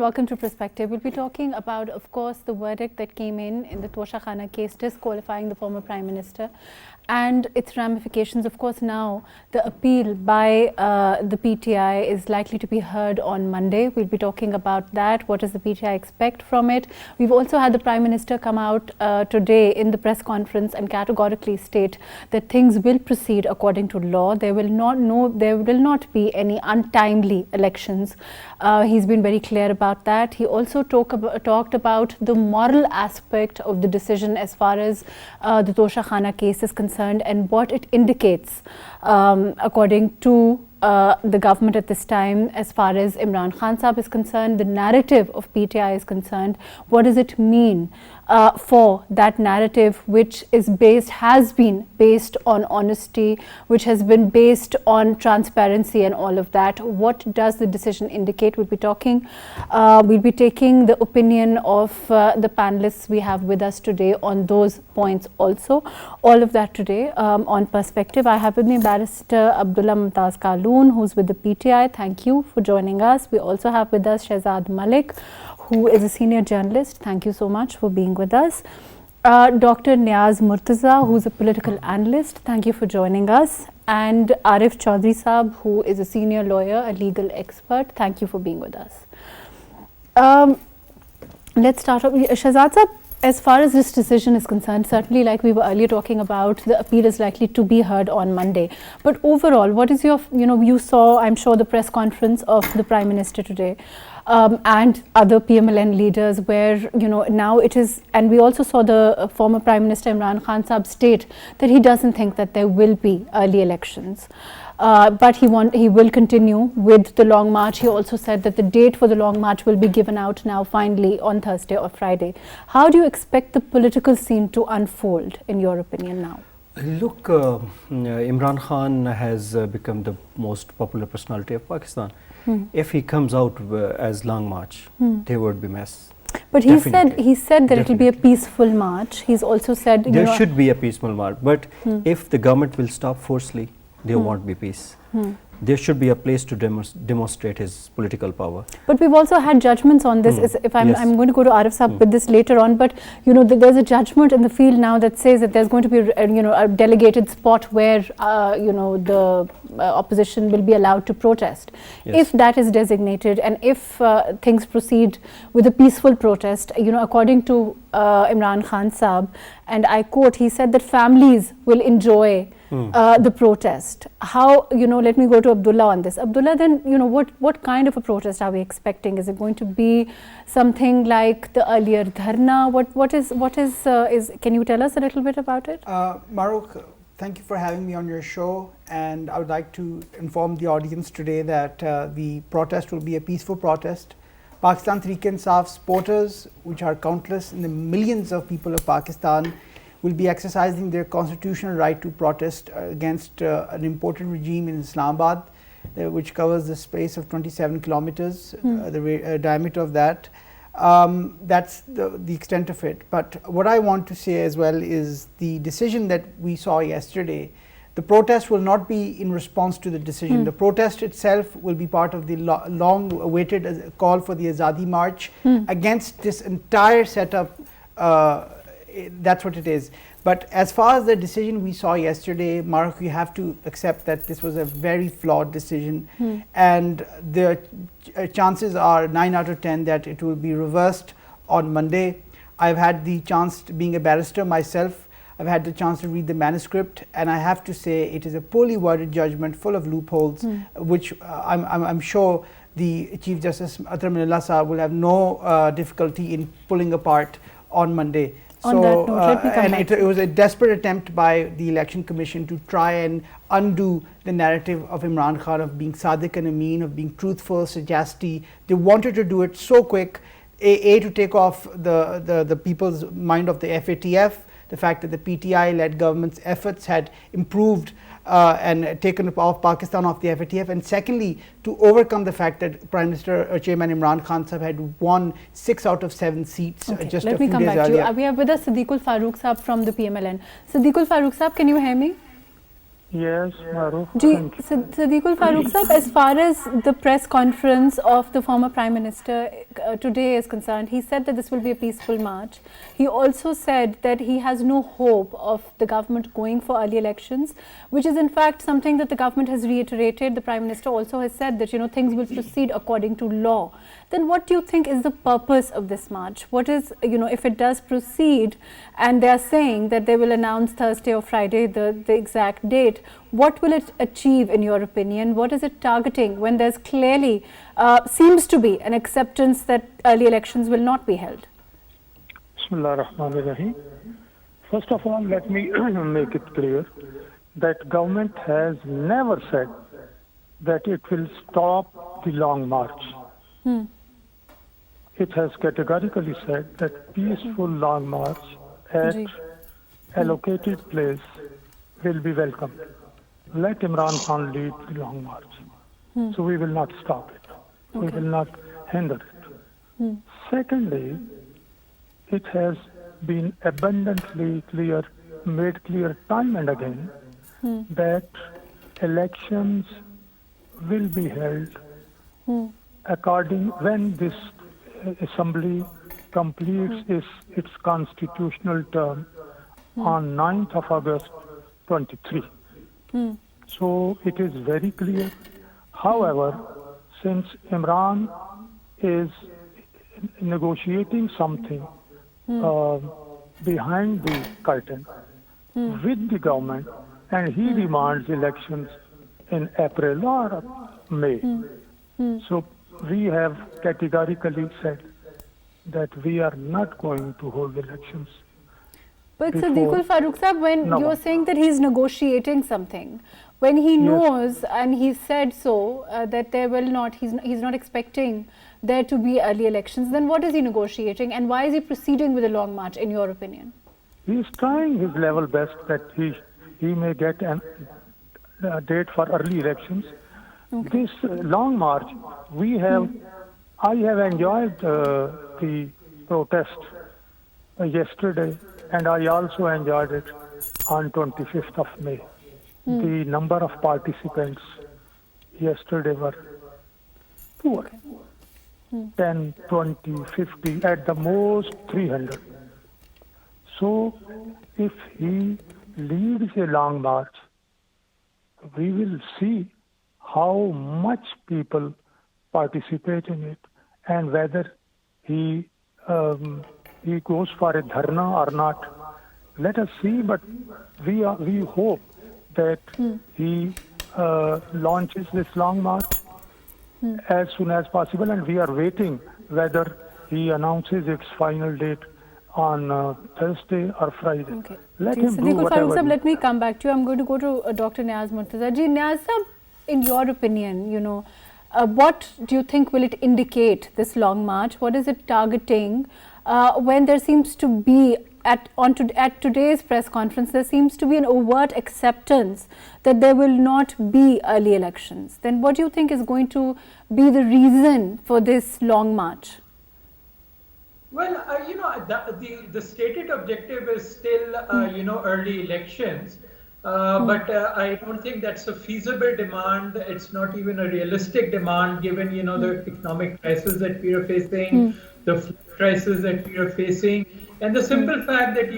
welcome to Perspective. We'll be talking about, of course, the verdict that came in the Tosha Khana case disqualifying the former Prime Minister and its ramifications. Of course, now the appeal by the PTI is likely to be heard on Monday. We'll be talking about that. What does the PTI expect from it? We've also had the Prime Minister come out today in the press conference and categorically state that things will proceed according to law. There will not be any untimely elections. He's been very clear about that. He also talked about the moral aspect of the decision as far as the Tosha Khana case is concerned and what it indicates according to the government at this time as far as Imran Khan Sahib is concerned, the narrative of PTI is concerned. What does it mean for that narrative which is has been based on honesty, which has been based on transparency and all of that? What does the decision indicate? We'll be talking, we'll be taking the opinion of the panelists we have with us today on those points also. All of that today on Perspective. I have with me Barrister Abdullah Mumtaz Kaloon, who's with the PTI. Thank you for joining us. We also have with us Shahzad Malik, who is a senior journalist. Thank you so much for being with us. Dr. Niaz Murtaza, who's a political analyst. Thank you for joining us. And Arif Chaudhry Saab, who is a senior lawyer, a legal expert. Thank you for being with us. Let's start off. Shahzad Saab, as far as this decision is concerned, certainly like we were earlier talking about, the appeal is likely to be heard on Monday. But overall, what is your, you saw, I'm sure, the press conference of the Prime Minister today and other PMLN leaders where, now it is, and we also saw the former Prime Minister Imran Khan Sahib state that he doesn't think that there will be early elections. But he will continue with the long march. He also said that the date for the long march will be given out now finally on Thursday or Friday. How do you expect the political scene to unfold in your opinion now? Look, Imran Khan has become the most popular personality of Pakistan. If he comes out as long march, there would be mess. But he said that it will be a peaceful march. He's also said there should be a peaceful march, but if the government will stop forcefully, there won't be peace. There should be a place to demonstrate his political power. But we've also had judgments on this. If I'm going to go to Arif Saab with this later on, but there's a judgment in the field now that says that there's going to be a delegated spot where the opposition will be allowed to protest. If that is designated and if things proceed with a peaceful protest, according to Imran Khan Sahib, and I quote, he said that families will enjoy the protest. How, let me go to Abdullah on this. Abdullah, then, what kind of a protest are we expecting? Is it going to be something like the earlier dharna? What is, can you tell us a little bit about it? MAHRUKH, thank you for having me on your show, and I would like to inform the audience today that the protest will be a peaceful protest. Pakistan Tehreek-e-Insaf supporters, which are countless in the millions of people of Pakistan, will be exercising their constitutional right to protest against an imported regime in Islamabad, which covers the space of 27 kilometers, the diameter of that. That's the extent of it. But what I want to say as well is the decision that we saw yesterday, the protest will not be in response to the decision. The protest itself will be part of the long-awaited call for the Azadi March against this entire setup. That's what it is. But as far as the decision we saw yesterday, MAHRUKH, you have to accept that this was a very flawed decision, and the chances are 9 out of 10 that it will be reversed on Monday. I've had the chance, being a barrister myself, I've had the chance to read the manuscript, and I have to say it is a poorly worded judgment full of loopholes, which I'm sure the Chief Justice Athar Minallah Sahab will have no difficulty in pulling apart on Monday. On that note, let me come back. It was a desperate attempt by the Election Commission to try and undo the narrative of Imran Khan of being Sadiq and Ameen, of being truthful, sagacity. They wanted to do it so quick, to take off the people's mind of the FATF, the fact that the PTI-led government's efforts had improved and taken off Pakistan off the FATF, and secondly, to overcome the fact that Prime Minister Chairman Imran Khan Sahib had won 6 out of 7 seats just a few days earlier. Let me come back to you. We have with us Siddiqul Farooq Sahib from the PMLN. Siddiqul Farooq Sahib, can you hear me? Yes, Mahrukh, Ji, thank you. Sadiqul Farooq Sahab, as far as the press conference of the former Prime Minister today is concerned, he said that this will be a peaceful march. He also said that he has no hope of the government going for early elections, which is in fact something that the government has reiterated. The Prime Minister also has said that, things will proceed according to law. Then what do you think is the purpose of this march? What is, if it does proceed and they are saying that they will announce Thursday or Friday the exact date, what will it achieve in your opinion? What is it targeting when there's clearly seems to be an acceptance that early elections will not be held? Bismillah ar-Rahman ar-Rahim. First of all, let me make it clear that government has never said that it will stop the long march. It has categorically said that peaceful long march at allocated place will be welcomed. Let Imran Khan lead the long march. So we will not stop it. We will not hinder it. Secondly, it has been abundantly clear, made clear time and again that elections will be held according when this assembly completes its constitutional term on 9th of August 23. So it is very clear. However, since Imran is negotiating something behind the curtain with the government, and he demands elections in April or May. So we have categorically said that we are not going to hold elections. But Sadiqul Farooq Sahab, when you're saying that he's negotiating something, when he knows and he said so that there will not, he's not expecting there to be early elections, then what is he negotiating and why is he proceeding with a long march in your opinion? He is trying his level best that he may get a date for early elections. This long march, I have enjoyed the protest yesterday, and I also enjoyed it on 25th of May. The number of participants yesterday were poor. 10, 20, 50, at the most 300. So if he leads a long march, we will see how much people participate in it and whether he goes for a dharna or not. Let us see, but we hope that he launches this long march as soon as possible, and we are waiting whether he announces its final date on Thursday or Friday. Okay. Let him do Sadiqul whatever. Farooq Sahab, let me come back to you. I'm going to go to Dr. Niaz Murtaza. Ji, Niaz Sahab, in your opinion, what do you think will it indicate, this long march? What is it targeting when there seems to be, at today's press conference, there seems to be an overt acceptance that there will not be early elections? Then what do you think is going to be the reason for this long march? Well, the stated objective is still, early elections. But I don't think that's a feasible demand. It's not even a realistic demand given, the economic crisis that we are facing, the food crisis that we are facing, and the simple fact that,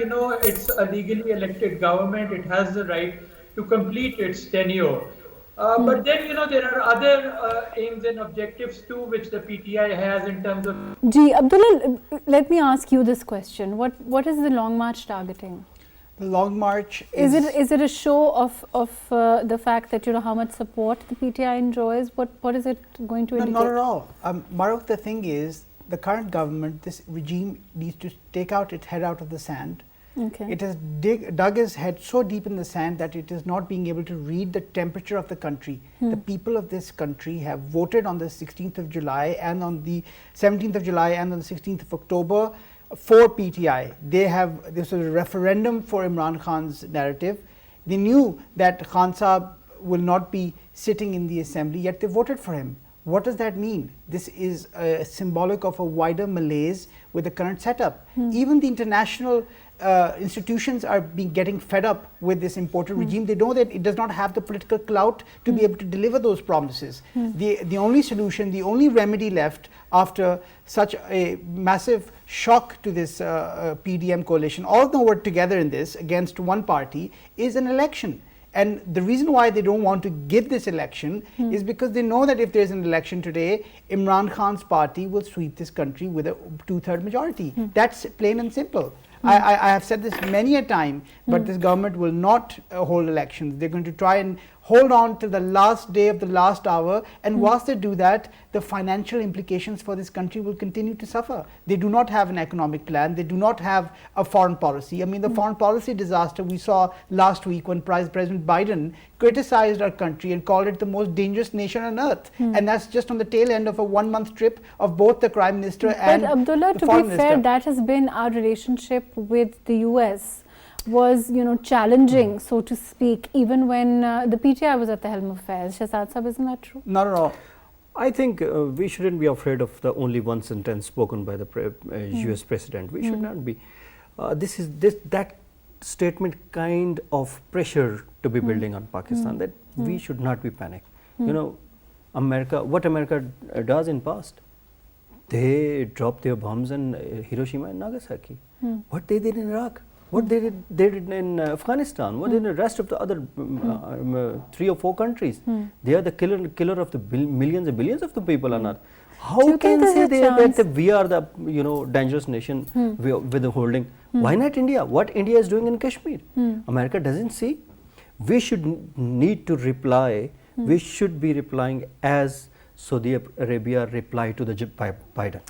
it's a legally elected government. It has the right to complete its tenure. But then, there are other aims and objectives too, which the PTI has in terms of... Ji, Abdullah, let me ask you this question. What is the long march targeting? The long march is it a show of the fact that how much support the PTI enjoys? What is it going to indicate? Not at all. Mahrukh, the thing is, the current government, this regime, needs to take out its head out of the sand. Okay. It has dug its head so deep in the sand that it is not being able to read the temperature of the country. The people of this country have voted on the 16th of July and on the 17th of July and on the 16th of October for PTI. This was a referendum for Imran Khan's narrative. They knew that Khan Sahib will not be sitting in the assembly, yet they voted for him. What does that mean? This is symbolic of a wider malaise with the current setup. Even the international institutions are getting fed up with this imported regime. They know that it does not have the political clout to be able to deliver those promises. The only solution, the only remedy left after such a massive shock to this PDM coalition, all of them work together in this against one party, is an election. And the reason why they don't want to give this election is because they know that if there's an election today, Imran Khan's party will sweep this country with a 2/3 majority. That's plain and simple. I have said this many a time, but this government will not hold elections. They're going to try and hold on to the last day of the last hour, and whilst they do that, the financial implications for this country will continue to suffer. They do not have an economic plan. They do not have a foreign policy. I mean, the foreign policy disaster we saw last week when President Biden criticized our country and called it the most dangerous nation on earth. And that's just on the tail end of a 1-month trip of both the Prime Minister and But Abdullah, the to Foreign be Minister. fair, that has been our relationship with the US. Was challenging, so to speak, even when the PTI was at the helm of affairs. Shahzad Sahib, isn't that true? Not at all. I think we shouldn't be afraid of the only one sentence spoken by the US President. We should not be. That statement kind of pressure to be building on Pakistan, that we should not be panicked. What America does in past, they dropped their bombs in Hiroshima and Nagasaki. What they did in Iraq, what they did in Afghanistan, what in the rest of the other 3 or 4 countries. They are the killer of the millions and billions of the people on earth. How can say that we are the dangerous nation with the holding? Why not India? What India is doing in Kashmir? America doesn't see. We should need to reply. We should be replying as Saudi Arabia replied to the Biden.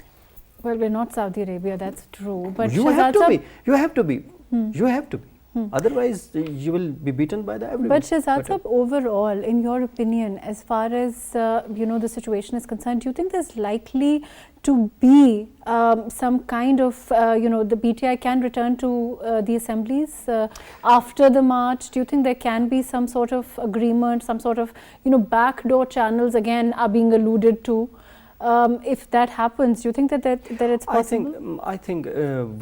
Well, we're not Saudi Arabia, that's true. But you have to be. You have to be. You have to be. Otherwise, you will be beaten by the everyone. But Shahzad Sahib, overall, in your opinion, as far as the situation is concerned, do you think there's likely to be some kind of the PTI can return to the assemblies after the march? Do you think there can be some sort of agreement, some sort of backdoor channels again are being alluded to? If that happens, do you think that it's possible? I think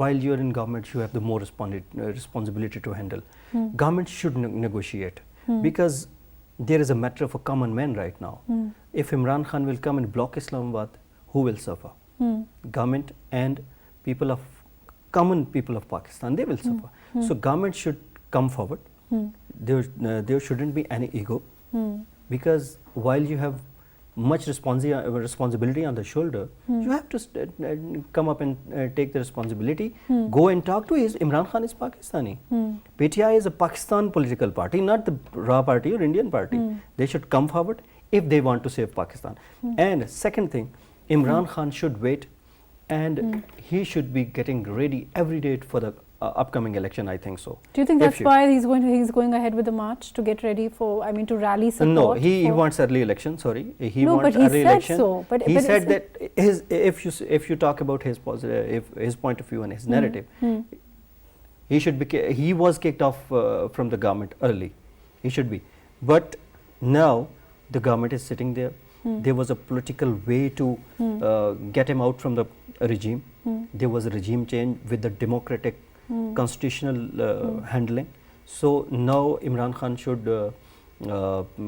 while you are in government, you have the more responsibility to handle. Government should negotiate because there is a matter of a common man right now. If Imran Khan will come and block Islamabad, who will suffer? Government and common people of Pakistan, they will suffer. So government should come forward. There shouldn't be any ego, because while you have much responsibility on the shoulder, you have to come up and take the responsibility. Go and talk to Imran Khan is Pakistani. PTI is a Pakistan political party, not the Raw party or Indian party. They should come forward if they want to save Pakistan. And second thing, Imran Khan should wait, and he should be getting ready every day for the upcoming election, I think so. Do you think that's why he's going ahead with the march to get ready for, to rally support? No, he wants early election, sorry. He wants early election. So, but he said that if you talk about his point of view and his narrative, he was kicked off from the government early. He should be. But now the government is sitting there. There was a political way to get him out from the regime. There was a regime change with the democratic constitutional handling. So now Imran Khan should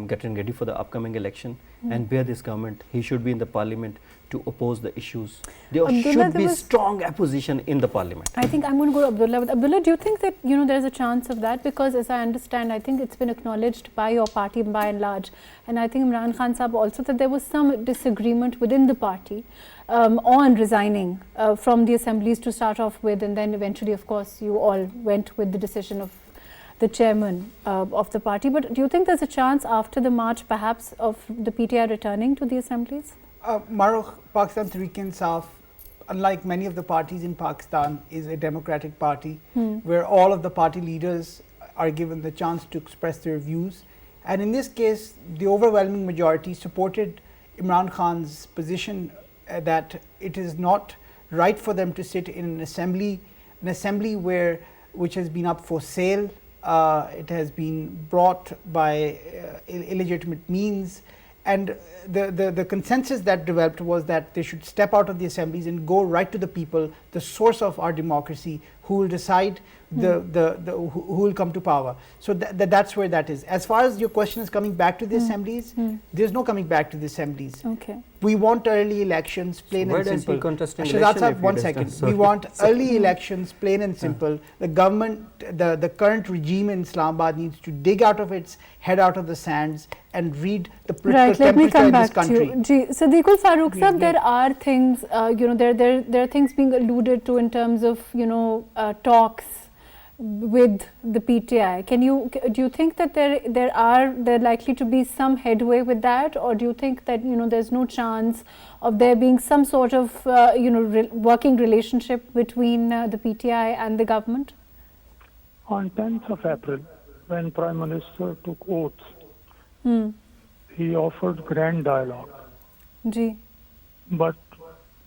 getting ready for the upcoming election and bear this government. He should be in the parliament to oppose the issues. There should be strong opposition in the parliament. I think I'm going to go to Abdullah. But Abdullah, do you think that there's a chance of that? Because as I understand, I think it's been acknowledged by your party by and large, and I think Imran Khan Sahib also, that there was some disagreement within the party on resigning from the assemblies to start off with, and then eventually, of course, you all went with the decision of the chairman of the party. But do you think there's a chance after the march perhaps of the PTI returning to the assemblies? MAHRUKH, Pakistan Tehreek-e-Insaf, unlike many of the parties in Pakistan, is a democratic party where all of the party leaders are given the chance to express their views. And in this case, the overwhelming majority supported Imran Khan's position that it is not right for them to sit in an assembly which has been up for sale. It has been brought by illegitimate means, and the consensus that developed was that they should step out of the assemblies and go right to the people, the source of our democracy, who will decide who will come to power. So that's where that is. As far as your question is coming back to the assemblies, there's no coming back to the assemblies. Okay. We want early elections, plain Where and does he simple. contest in Shahzad election Sahib, if he one does second. that? Sorry. We want early elections, plain and simple. The government, the current regime in Islamabad needs to dig out of its head out of the sands and read the political Right, let me temperature come in this back to country. you. Ji, Sadiqul Farooq Sahib, there are things, there are things being alluded to in terms of, talks with the PTI. Do you think that there likely to be some headway with that, or do you think that, there's no chance of there being some sort of, working relationship between the PTI and the government? On 10th of April, when Prime Minister took oath, he offered grand dialogue. Ji. But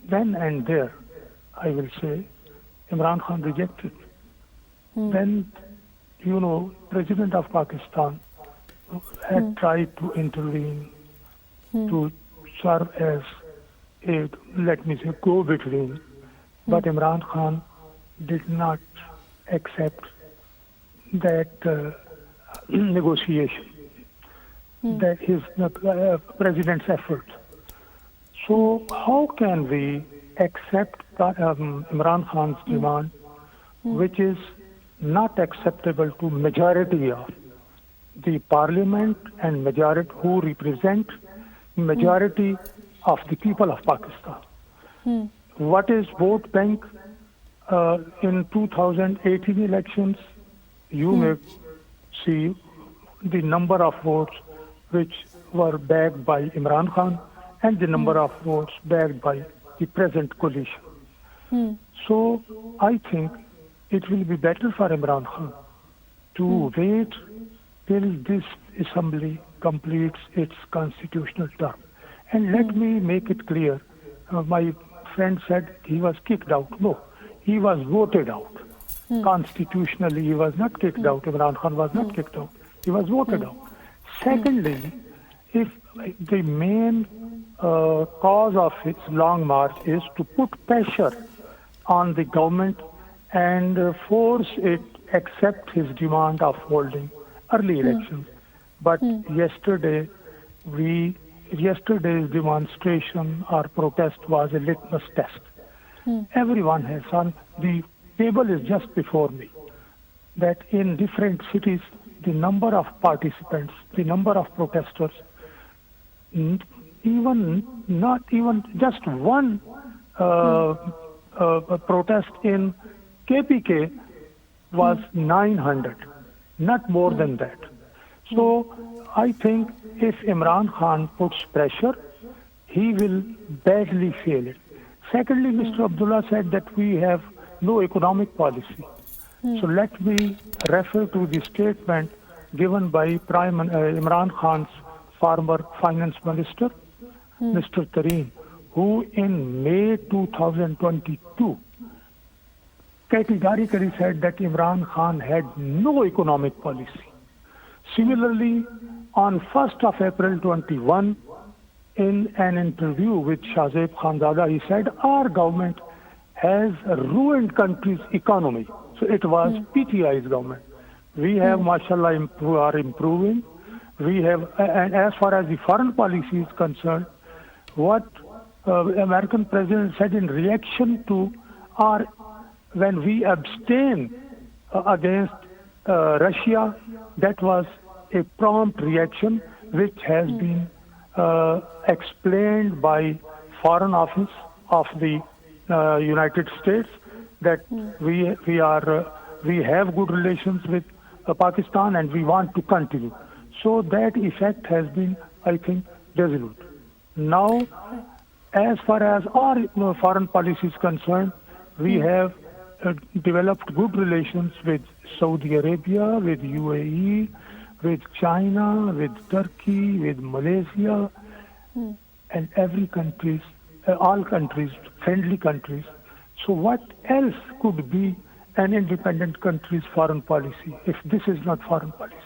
then and there, I will say, Imran Khan rejected. Then, President of Pakistan had tried to intervene to serve as a, let me say, go-between. But Imran Khan did not accept that negotiation, that his president's effort. So how can we accept Imran Khan's demand, which is not acceptable to majority of the parliament and majority who represent majority of the people of Pakistan? What is vote bank in 2018 elections? You may see the number of votes which were backed by Imran Khan and the number of votes backed by the present coalition. So I think it will be better for Imran Khan to wait till this assembly completes its constitutional term. And let me make it clear, my friend said he was kicked out. No, he was voted out. Constitutionally, he was not kicked out. Imran Khan was not kicked out. He was voted out. Secondly, if the main cause of its long march is to put pressure on the government and force it accept his demand of holding early elections. But yesterday's demonstration or protest was a litmus test. Everyone has on the table is just before me that in different cities the number of participants, the number of protesters, not even just one protest in KPK was 900, not more than that. So I think if Imran Khan puts pressure, he will badly fail it. Secondly, Mr. Abdullah said that we have no economic policy. So let me refer to the statement given by Imran Khan's former finance minister, Mr. Tareen, who in May 2022 categorically said that Imran Khan had no economic policy. Similarly, on 1st of April 21, in an interview with Shahzeb Khanzada, he said, our government has ruined country's economy. So it was PTI's government. We have, mashallah, are improving. We have, and as far as the foreign policy is concerned, what American president said in reaction to our, when we abstain against Russia, that was a prompt reaction which has been explained by Foreign Office of the United States that we have good relations with Pakistan and we want to continue. So that effect has been, I think, resolute. Now, as far as our foreign policy is concerned, we have developed good relations with Saudi Arabia, with UAE, with China, with Turkey, with Malaysia, and every countries, all countries, friendly countries. So what else could be an independent country's foreign policy if this is not foreign policy?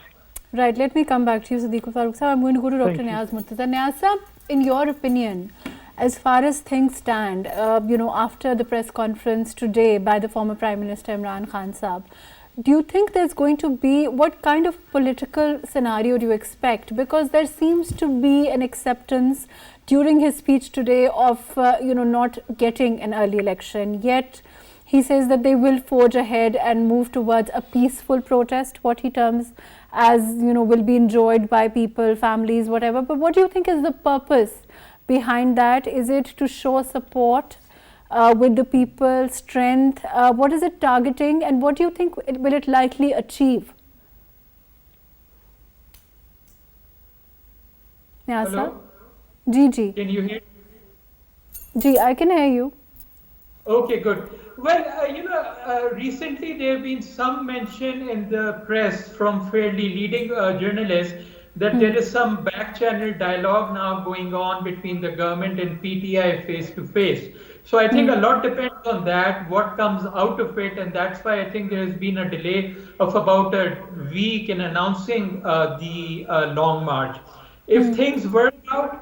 Right, let me come back to you, Siddiqui Farooq sir. I'm going to go to Dr. Thank you. Niaz Murtaza. Niaz sir, in your opinion, as far as things stand, after the press conference today by the former Prime Minister Imran Khan Saab, do you think there's going to be, what kind of political scenario do you expect? Because there seems to be an acceptance during his speech today of, not getting an early election, yet he says that they will forge ahead and move towards a peaceful protest, what he terms as, will be enjoyed by people, families, whatever. But what do you think is the purpose behind that? Is it to show support with the people, strength? What is it targeting, and what do you think will it likely achieve? Yeah, sir. Hello? Ji. Can you hear? Ji, I can hear you. Okay, good. Well, recently there have been some mention in the press from fairly leading journalists that there is some back channel dialogue now going on between the government and PTI face to face. So I think a lot depends on that, what comes out of it, and that's why I think there has been a delay of about a week in announcing the long march. If things work out,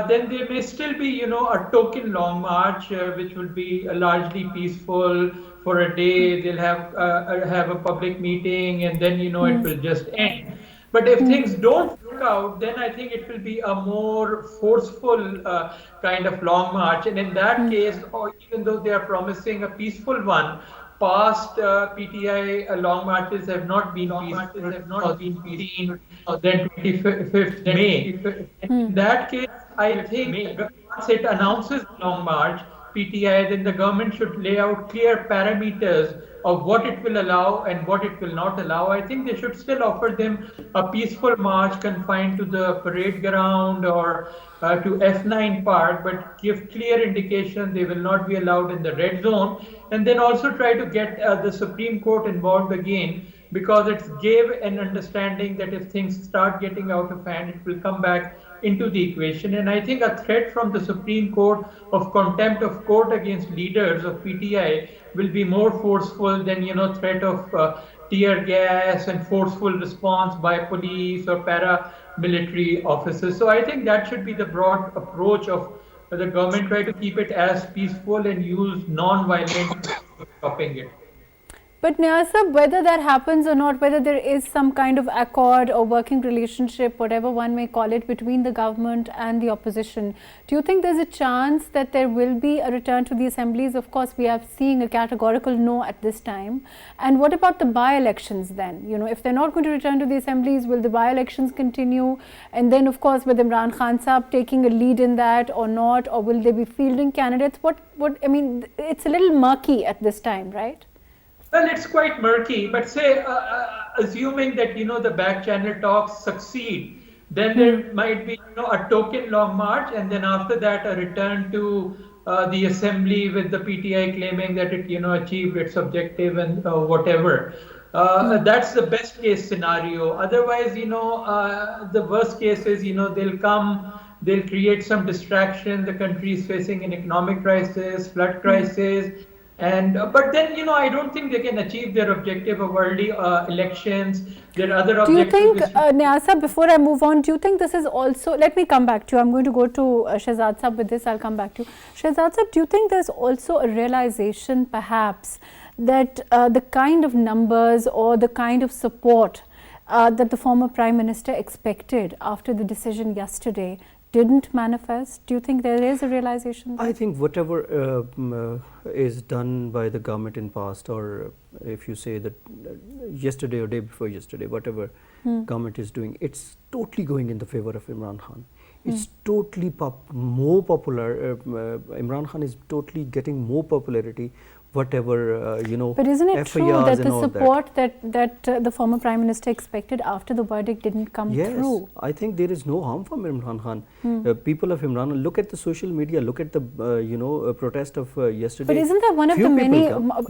then there may still be, a token long march, which will be largely peaceful for a day. They'll have a public meeting, and then, it will just end. But if things don't work out, then I think it will be a more forceful kind of long march. And in that case, or even though they are promising a peaceful one, past PTI long marches have not been peaceful, have not been seen than 25th May. In that case, I think once it announces long march, PTI, then the government should lay out clear parameters of what it will allow and what it will not allow. I think they should still offer them a peaceful march confined to the parade ground or to F9 Park, but give clear indication they will not be allowed in the red zone. And then also try to get the Supreme Court involved again, because it gave an understanding that if things start getting out of hand, it will come back into the equation. And I think a threat from the Supreme Court of contempt of court against leaders of PTI will be more forceful than, threat of tear gas and forceful response by police or paramilitary officers. So I think that should be the broad approach of the government, try to keep it as peaceful and use non-violent stopping it. But Niaz sir, whether that happens or not, whether there is some kind of accord or working relationship, whatever one may call it, between the government and the opposition, do you think there's a chance that there will be a return to the assemblies? Of course, we are seeing a categorical no at this time. And what about the by-elections then? If they're not going to return to the assemblies, will the by-elections continue? And then, of course, with Imran Khan Saab taking a lead in that or not, or will they be fielding candidates? It's a little murky at this time, right? Well, it's quite murky, but say, assuming that, the back channel talks succeed, then there might be, a token long march, and then after that, a return to the assembly with the PTI claiming that it, achieved its objective and whatever. That's the best case scenario. Otherwise, the worst case is, they'll create some distraction. The country is facing an economic crisis, flood crisis. But then, I don't think they can achieve their objective of early elections. There are other objectives. Do you think, Niaz sir, before I move on, do you think this is also, let me come back to you. I'm going to go to Shehzad sir with this. I'll come back to you. Shehzad sir, do you think there's also a realization perhaps that the kind of numbers or the kind of support that the former Prime Minister expected after the decision yesterday didn't manifest? Do you think there is a realization there? I think whatever is done by the government in past, or if you say that yesterday or day before yesterday, whatever government is doing, it's totally going in the favor of Imran Khan. It's totally more popular. Imran Khan is totally getting more popularity. Whatever But isn't it true FIRs that and the all support that the former Prime Minister expected after the verdict didn't come through? Yes, I think there is no harm from Imran Khan. People of Imran, look at the social media, look at the protest of yesterday. But isn't that one of the many?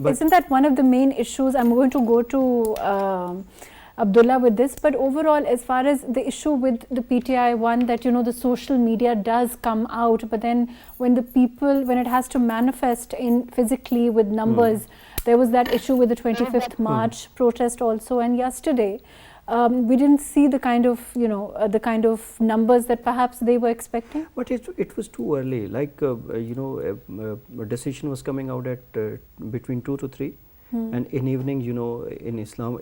Isn't that one of the main issues? I'm going to go to Abdullah with this, but overall, as far as the issue with the PTI one, that the social media does come out, but then when it has to manifest in physically with numbers, there was that issue with the 25th March protest also, and yesterday. we didn't see the kind of, the kind of numbers that perhaps they were expecting? But it was too early. Like, a decision was coming out at between 2 to 3. And in evening, in Islam,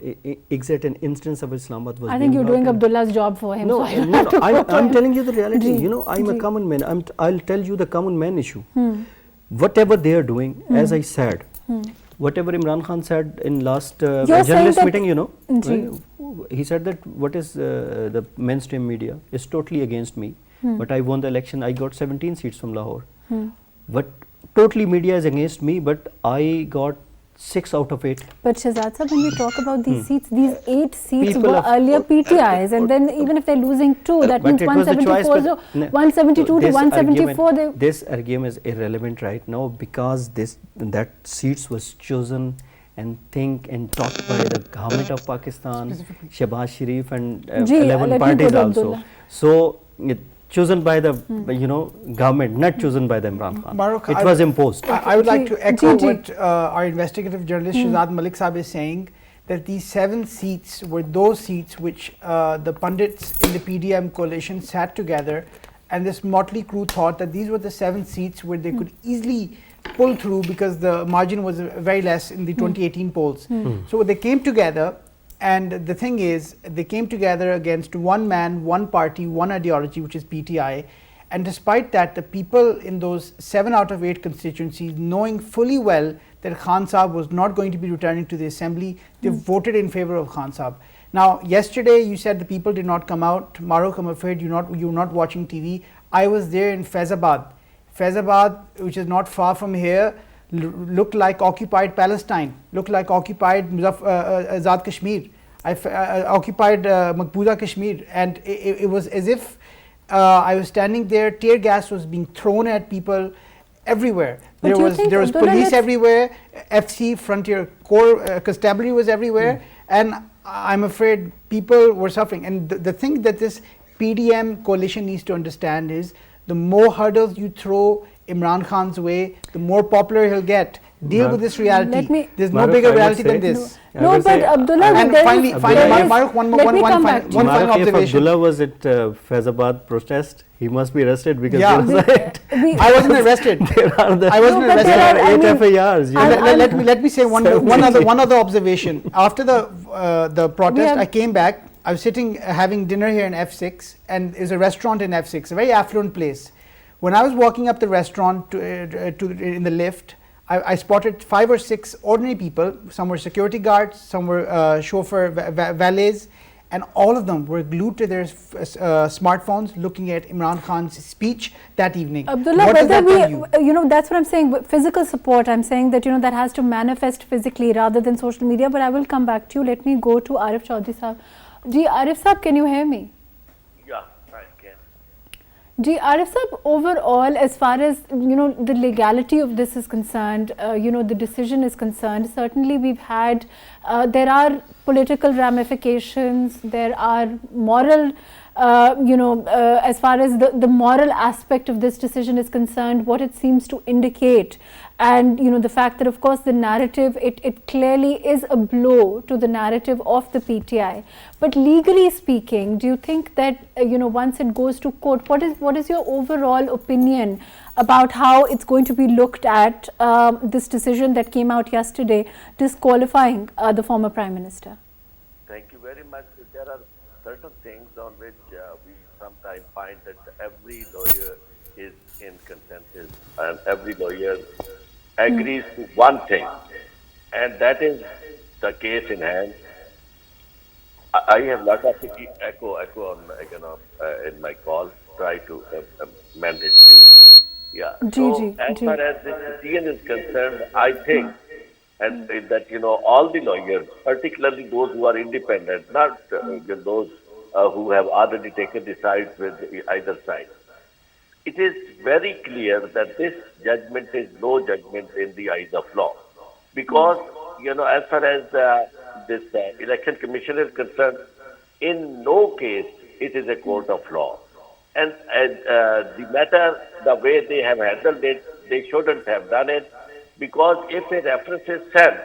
exact an instance of Islamabad was. I think you're doing Abdullah's job for him. No, so no, I'm telling you the reality. Ji, I'm a common man. I'll tell you the common man issue. Whatever they are doing, as I said, whatever Imran Khan said in last journalist meeting, he said that what is the mainstream media is totally against me. But I won the election. I got 17 seats from Lahore. But totally media is against me. But I got 6 out of 8. But Shahzad Sahab, when we talk about these seats, these 8 seats were earlier PTIs, and then even if they're losing 2, that means 174, 172 to 174. This argument is irrelevant right now, because that seats was chosen and talked by the government of Pakistan, Shehbaz Sharif and 11 parties also. So chosen by the government, not chosen by the Imran Khan. MAHRUKH, it was imposed. I would like to echo what our investigative journalist Shahzad Malik Saab is saying, that these 7 seats were those seats which the pundits in the PDM coalition sat together, and this motley crew thought that these were the 7 seats where they could easily pull through, because the margin was very less in the 2018 polls. So they came together. And the thing is, they came together against one man, one party, one ideology, which is PTI. And despite that, the people in those 7 out of 8 constituencies, knowing fully well that Khan Saab was not going to be returning to the assembly, they voted in favor of Khan Saab. Now, yesterday you said the people did not come out. MAHRUKH, I'm afraid you're not watching TV. I was there in Faizabad. Faizabad, which is not far from here, looked like occupied Palestine, looked like occupied Azad Kashmir, occupied Maqbooza Kashmir, and it was as if I was standing there. Tear gas was being thrown at people everywhere. There was police everywhere. FC Frontier Corps constabulary was everywhere, and I'm afraid people were suffering. And the thing that this PDM coalition needs to understand is, the more hurdles you throw Imran Khan's way, the more popular he'll get. Deal with this reality. There's no bigger reality than this. No, but Abdullah, and finally, MAHRUKH, one final observation. If Abdullah was at Faizabad protest, he must be arrested, because I wasn't arrested. I wasn't arrested. There are 8 FIRs. Let me say one other observation. After the protest, I came back. I was having dinner here in F6, and there's a restaurant in F6, a very affluent place. When I was walking up the restaurant in the lift, I spotted 5 or 6 ordinary people. Some were security guards, some were chauffeur valets, and all of them were glued to their smartphones looking at Imran Khan's speech that evening. Abdullah, whether that's what I'm saying. Physical support, I'm saying that that has to manifest physically rather than social media. But I will come back to you. Let me go to Arif Chaudhry Sahab. Ji, Arif Sahab, can you hear me? Yeah, I can. Ji, Arif Sahab, overall, as far as the legality of this is concerned, the decision is concerned, certainly we've had, there are political ramifications, there are moral, as far as the moral aspect of this decision is concerned, what it seems to indicate, and the fact that of course the narrative, it clearly is a blow to the narrative of the PTI. But legally speaking, do you think that once it goes to court, what is your overall opinion about how it's going to be looked at, this decision that came out yesterday disqualifying the former Prime Minister? Thank you very much. There are certain things on which we sometimes find that every lawyer is in consensus, and every lawyer agrees to one thing, and that is the case in hand. I have lot of echo on in my call. Try to amend it, please. Yeah. So as far as this decision is concerned, I think, and that all the lawyers, particularly those who are independent, not those who have already taken the sides with either side. It is very clear that this judgment is no judgment in the eyes of law, because as far as this election commission is concerned, in no case it is a court of law, and the matter, the way they have handled it, they shouldn't have done it, because if a reference is sent,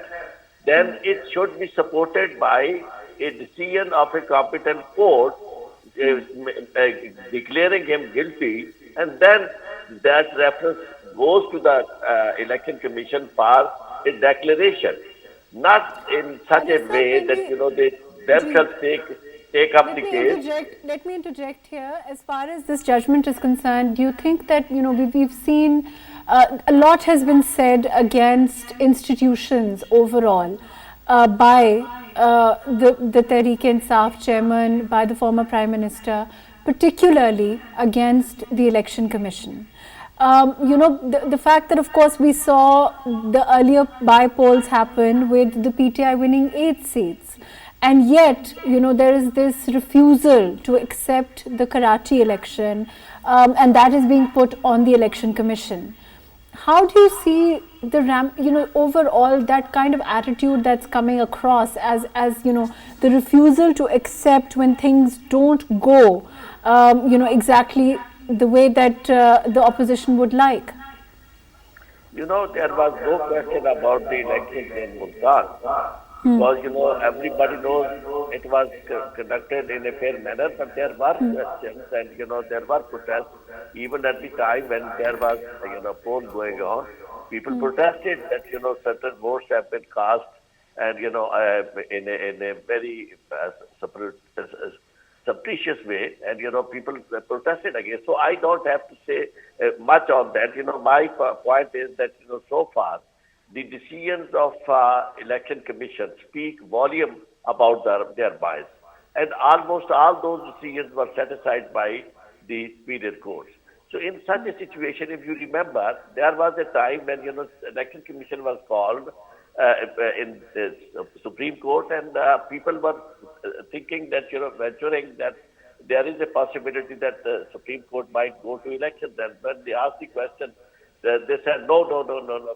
then it should be supported by a decision of a competent court declaring him guilty, and then that reference goes to the Election Commission for a declaration, not in such a way that they themselves take up the case. Let me interject here. As far as this judgment is concerned, do you think that we've seen a lot has been said against institutions overall by the Tehreek-e-Insaf chairman, by the former Prime Minister, particularly against the Election Commission? The fact that, of course, we saw the earlier by-polls happen with the PTI winning 8 seats. And yet, there is this refusal to accept the Karachi election, and that is being put on the Election Commission. How do you see the overall that kind of attitude that's coming across as the refusal to accept when things don't go, exactly the way that the opposition would like? There was no question about the election in Multan. Because, everybody knows it was conducted in a fair manner, but there were questions and, there were protests. Even at the time when there was, poll going on, people protested that, certain votes have been cast and, in a very surreptitious way, and, people protested against. So I don't have to say much on that. My point is that, so far, the decisions of Election Commission speak volume about their bias. And almost all those decisions were set aside by the superior courts. So in such a situation, if you remember, there was a time when, Election Commission was called in the Supreme Court, and people were thinking that, venturing that there is a possibility that the Supreme Court might go to elections. And when they asked the question, they said, no,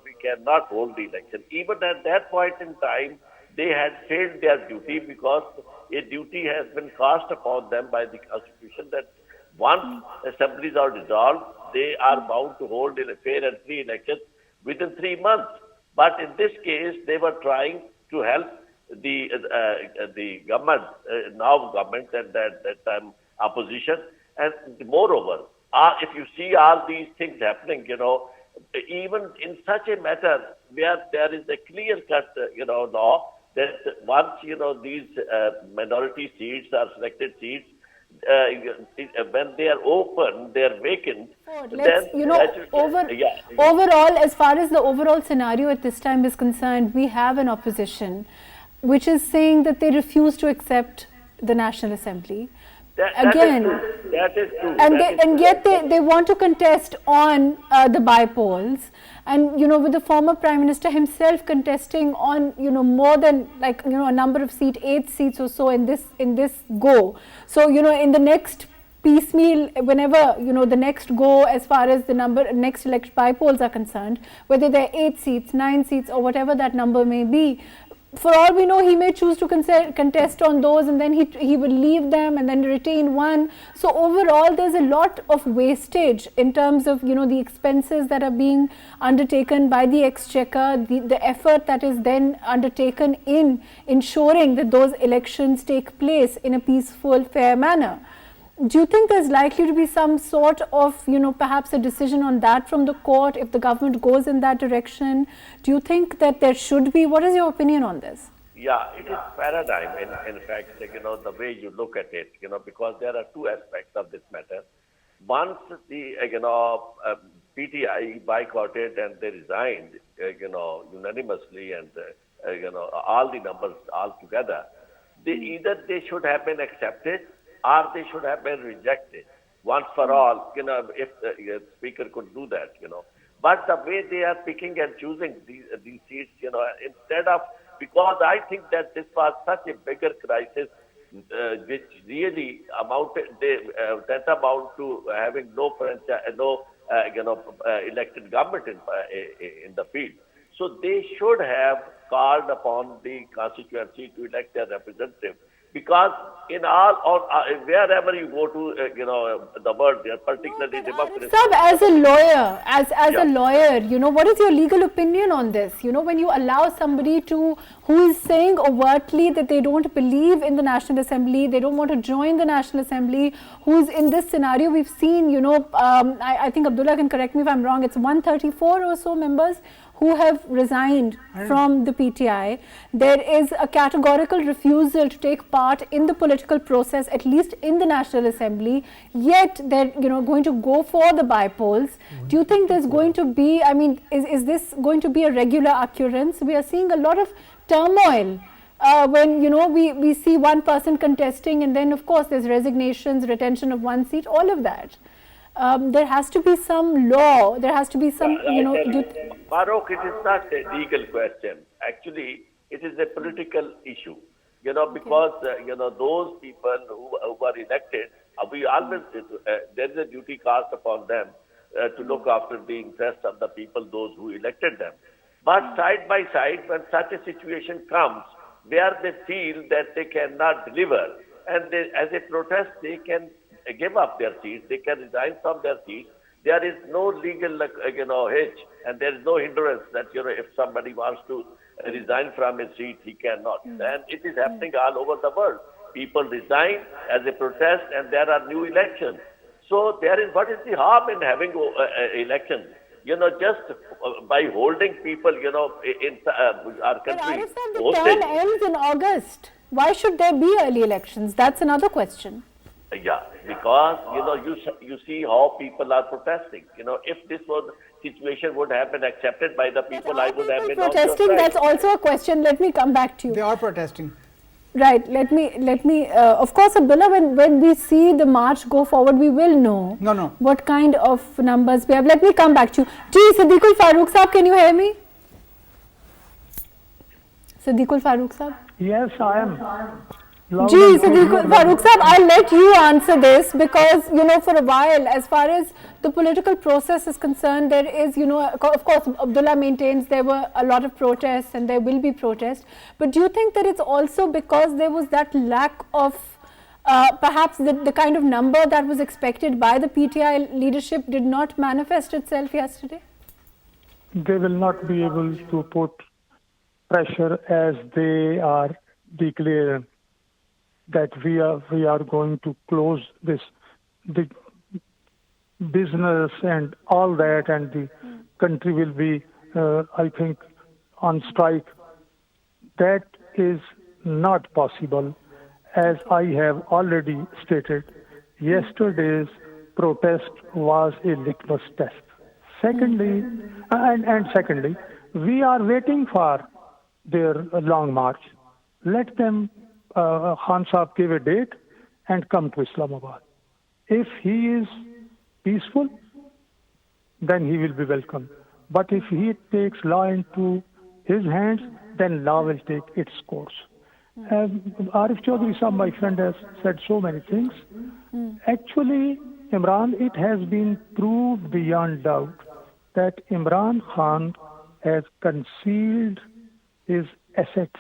we cannot hold the election. Even at that point in time, they had failed their duty, because a duty has been cast upon them by the Constitution that once assemblies are dissolved, they are bound to hold a fair and free elections within 3 months. But in this case, they were trying to help the government, now government, and that time opposition. And moreover, if you see all these things happening, even in such a matter where there is a clear-cut, law that once, these minority seats or selected seats, when they are open, they are vacant. Overall, as far as the overall scenario at this time is concerned, we have an opposition which is saying that they refuse to accept the National Assembly. That is true. And yet they want to contest on the by-polls, and with the former Prime Minister himself contesting on more than a number of seats, 8 seats or so in this go. So in the next piecemeal, whenever the next go as far as the next election by-polls are concerned, whether they're 8 seats, 9 seats, or whatever that number may be, for all we know, he may choose to contest on those, and then he will leave them and then retain one. So overall, there's a lot of wastage in terms of the expenses that are being undertaken by the Exchequer, the effort that is then undertaken in ensuring that those elections take place in a peaceful, fair manner. Do you think there's likely to be some sort of, perhaps a decision on that from the court if the government goes in that direction? Do you think that there should be? What is your opinion on this? Yeah, it is paradigm, in fact, the way you look at it, because there are two aspects of this matter. Once the, PTI boycotted and they resigned, unanimously, and, all the numbers all together, either they should have been accepted or they should have been rejected once for all, if the speaker could do that, But the way they are picking and choosing these seats, instead of, because I think that this was such a bigger crisis, which really amounted to having no elected government in the field. So they should have called upon the constituency to elect their representative. because in all or wherever you go to, the world, particularly democracy. Sab, as a lawyer, as Yeah. a lawyer, what is your legal opinion on this? When you allow somebody who is saying overtly that they don't believe in the National Assembly, they don't want to join the National Assembly, who's in this scenario, we've seen, I think Abdullah can correct me if I'm wrong, it's 134 or so members who have resigned from the PTI. There is a categorical refusal to take part in the political process, at least in the National Assembly, yet they're going to go for the bypolls. Do you think there's going to be, is this going to be a regular occurrence? We are seeing a lot of turmoil when we see one person contesting, and then of course there's resignations, retention of one seat, all of that. There has to be some law, there has to be some, MAHRUKH, it is not a legal question. Actually, it is a political issue. Because, those people who are elected, we always, there is a duty cast upon them to look after the interest of the people, those who elected them. But side by side, when such a situation comes, where they feel that they cannot deliver, and as a protest, they can give up their seats, they can resign from their seats. There is no legal, hitch, and there is no hindrance that, if somebody wants to resign from his seat, he cannot. And it is happening all over the world. People resign as a protest, and there are new elections. So what is the harm in having elections? Just by holding people, in our country. But the term ends in August. Why should there be early elections? That's another question. Yeah, because you see how people are protesting. If this situation would have been accepted by the people, I would have been protesting. That's also a question. Let me come back to you. They are protesting. Right. Let me. Of course, Abdullah, when we see the march go forward, we will know. No. What kind of numbers we have. Let me come back to you. Ji, Siddiqul Farooq Saab, can you hear me? Siddiqul Farooq Saab. Yes, I am. Ji, Siddiqul Farooq Saab, I'll let you answer this because, for a while, as far as the political process is concerned, there is, of course, Abdullah maintains there were a lot of protests and there will be protests. But do you think that it's also because there was that lack of perhaps the kind of number that was expected by the PTI leadership did not manifest itself yesterday? They will not be able to put pressure as they are declaring that we are going to close the business and all that, and the country will be, I think, on strike. That is not possible. As I have already stated, yesterday's protest was a litmus test. Secondly, we are waiting for their long march. Let them, Khan Saab, give a date and come to Islamabad. If he is peaceful, then he will be welcome. But if he takes law into his hands, then law will take its course. Arif Chaudhry Saab, my friend, has said so many things. Actually, Imran, it has been proved beyond doubt that Imran Khan has concealed his assets,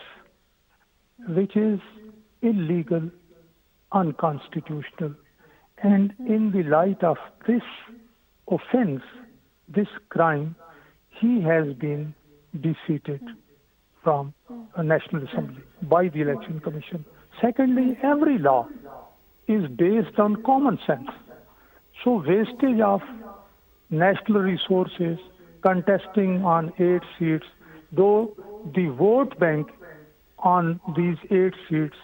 which is illegal, unconstitutional. And in the light of this offense, this crime, he has been defeated from a National Assembly by the Election Commission. Secondly, every law is based on common sense. So wastage of national resources, contesting on 8 seats, though the vote bank on these 8 seats,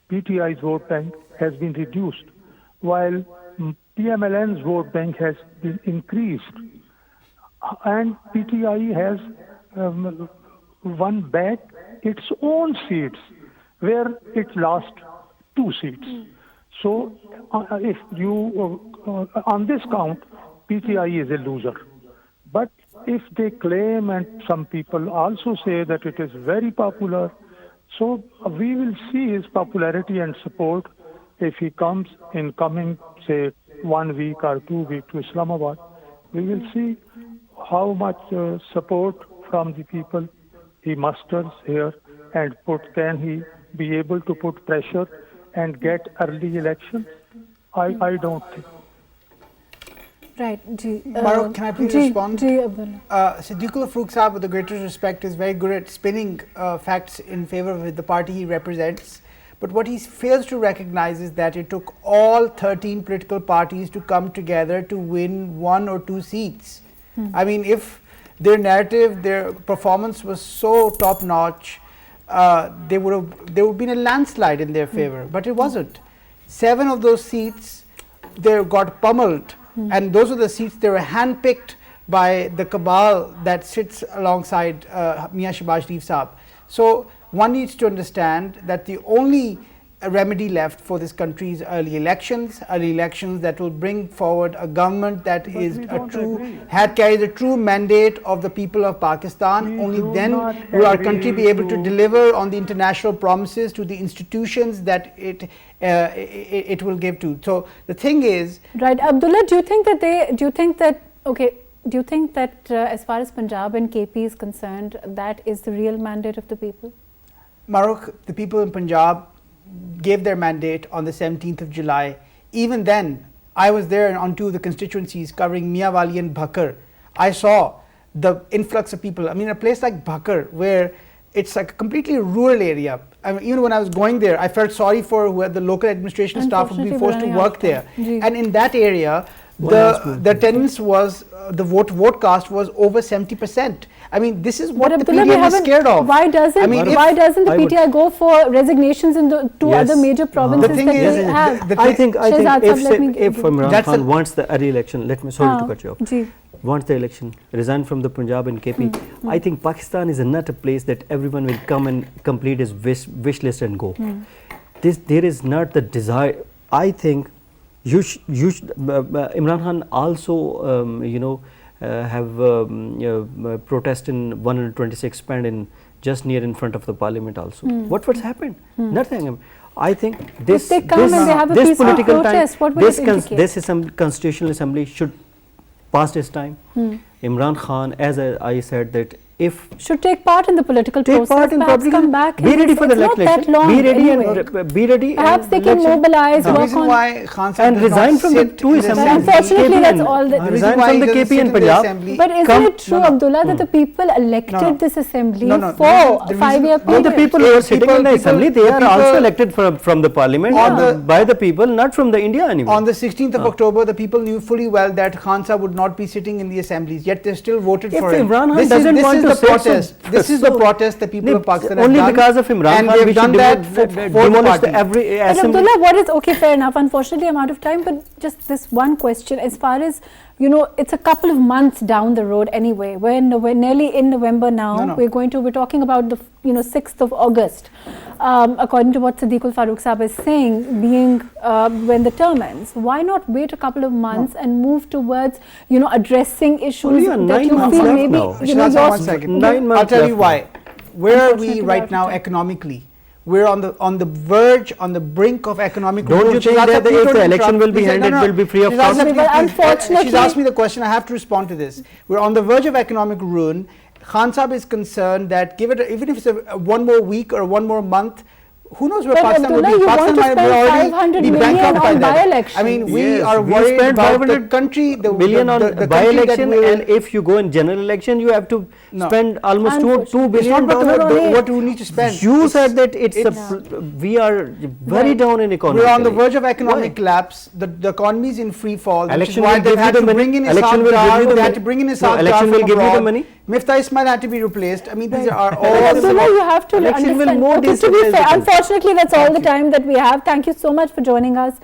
PTI's vote bank has been reduced, while PMLN's vote bank has been increased. And PTI has won back its own seats, where it lost 2 seats. So, if you, on this count, PTI is a loser. But if they claim, and some people also say that it is very popular, so we will see his popularity and support if he comes in coming, say, 1 week or 2 weeks to Islamabad. We will see how much support from the people he musters here, and can he be able to put pressure and get early elections? I don't think. Right. MAHRUKH, can I please respond? Siddiqul Farooq Saab, with the greatest respect, is very good at spinning facts in favor of the party he represents. But what he fails to recognize is that it took all 13 political parties to come together to win 1 or 2 seats. I mean, if their narrative, their performance was so top notch, there would have been a landslide in their favor, but it wasn't. 7 of those seats, they got pummeled, and those are the seats they were handpicked by the cabal that sits alongside Mian Shehbaz Sharif Saab. So one needs to understand that the only remedy left for this country is early elections that will bring forward a government that is carries a true mandate of the people of Pakistan. Only then will our country be able to deliver on the international promises to the institutions that it will give to. So the thing is, right, Abdullah, do you think that as far as Punjab and KP is concerned, that is the real mandate of the people? MAHRUKH, the people in Punjab gave their mandate on the 17th of July. Even then, I was there on 2 of the constituencies covering Miawali and Bhakkar. I saw the influx of people. I mean, a place like Bhakkar, where it's like a completely rural area. I mean, even when I was going there, I felt sorry for where the local administration staff would be forced to work there. And in that area, the attendance was, the vote cast was over 70%. I mean, this is what the PTI is scared of. Why doesn't the PTI go for resignations in the 2 other major provinces that they have? I think if Imran Khan wants the early election, sorry to cut you off, wants the election, resign from the Punjab and KP, I think Pakistan is not a place that everyone will come and complete his wish list and go. There is not the desire. I think Imran Khan also, have protest in 126 spanned in just near in front of the parliament also. What happened? Nothing. I think this political protest, time, this constitutional assembly should pass its time. Imran Khan, as I said, that if should take part in the political process, perhaps come back. Be ready for the election. Be ready and be ready. Perhaps they can mobilize, work on, why Khan and resign from the 2 assemblies. Unfortunately, that's all that. Resign from the KP and Punjab. But isn't it true, Abdullah, that the people elected this assembly for a 5-year period? No, the people who are sitting in the assembly, they are also elected from the parliament by the people, not from the India anymore. On the 16th of October, the people knew fully well that Khan Sahib would not be sitting in the assemblies, yet they still voted for him. This is the protest the people of Pakistan have done. Only because of Imran Khan, we should demolish every assembly. Abdullah, what is, okay, fair enough. Unfortunately, I'm out of time, but just this one question. As far as, it's a couple of months down the road anyway. We're nearly in November now. We're talking about the 6th of August, according to what Siddiqul Farooq Saab is saying, being when the term ends. Why not wait a couple of months and move towards, addressing issues that you feel maybe, one second. I'll tell you why. Where are we right now economically? We're on the verge, on the brink of economic ruin. Don't you think that if the election will be held, it will be free of cost? Unfortunately, she's asked me the question. I have to respond to this. We're on the verge of economic ruin. Khan Sahib is concerned that even if it's one more week or one more month, who knows where Pakistan will be? Pakistan might already be bankrupt by that. I mean, we are worried about the country, the billion on by-election, and if you go in general election, you have to spend almost $2 billion. What do we need to spend? You said that we are very down in economy. We're on the verge of economic collapse. The economy is in free fall. Election will give you the money. Election will give you the money. They had to bring in election will give you the money. Miftah Ismail had to be replaced. I mean, these are all. Abdullah, you have to election will more to be fair, unfortunately, that's all the time that we have. Thank you so much for joining us.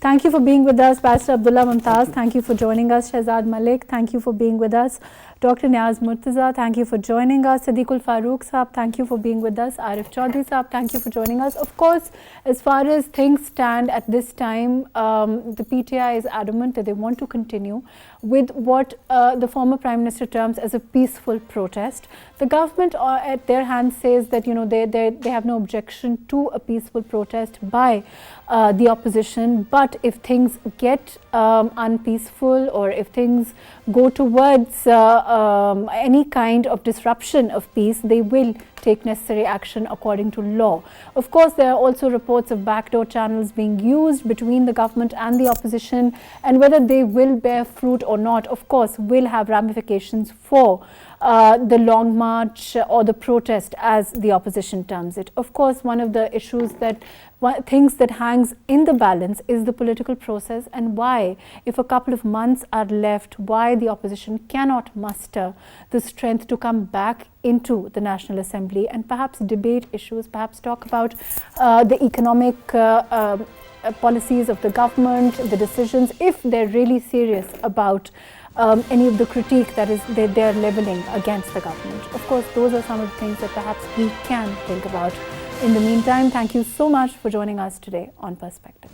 Thank you for being with us, Pastor Abdullah Mumtaz. Thank you for joining us, Shahzad Malik. Thank you for being with us, Dr. Niaz Murtaza. Thank you for joining us, Siddiqul Farooq Saab. Thank you for being with us, Arif Chaudhry Saab. Thank you for joining us. Of course, as far as things stand at this time, the PTI is adamant that they want to continue with what the former Prime Minister terms as a peaceful protest. The government at their hand says that they have no objection to a peaceful protest by the opposition, but if things get unpeaceful or if things go towards any kind of disruption of peace, they will take necessary action according to law. Of course, there are also reports of backdoor channels being used between the government and the opposition, and whether they will bear fruit or not, of course, will have ramifications for the long march or the protest, as the opposition terms it. Of course, one of the issues things that hangs in the balance is the political process, and why, if a couple of months are left, why the opposition cannot muster the strength to come back into the National Assembly and perhaps debate issues, perhaps talk about the economic policies of the government, the decisions, if they're really serious about any of the critique that they're leveling against the government. Of course, those are some of the things that perhaps we can think about. In the meantime, thank you so much for joining us today on Perspective.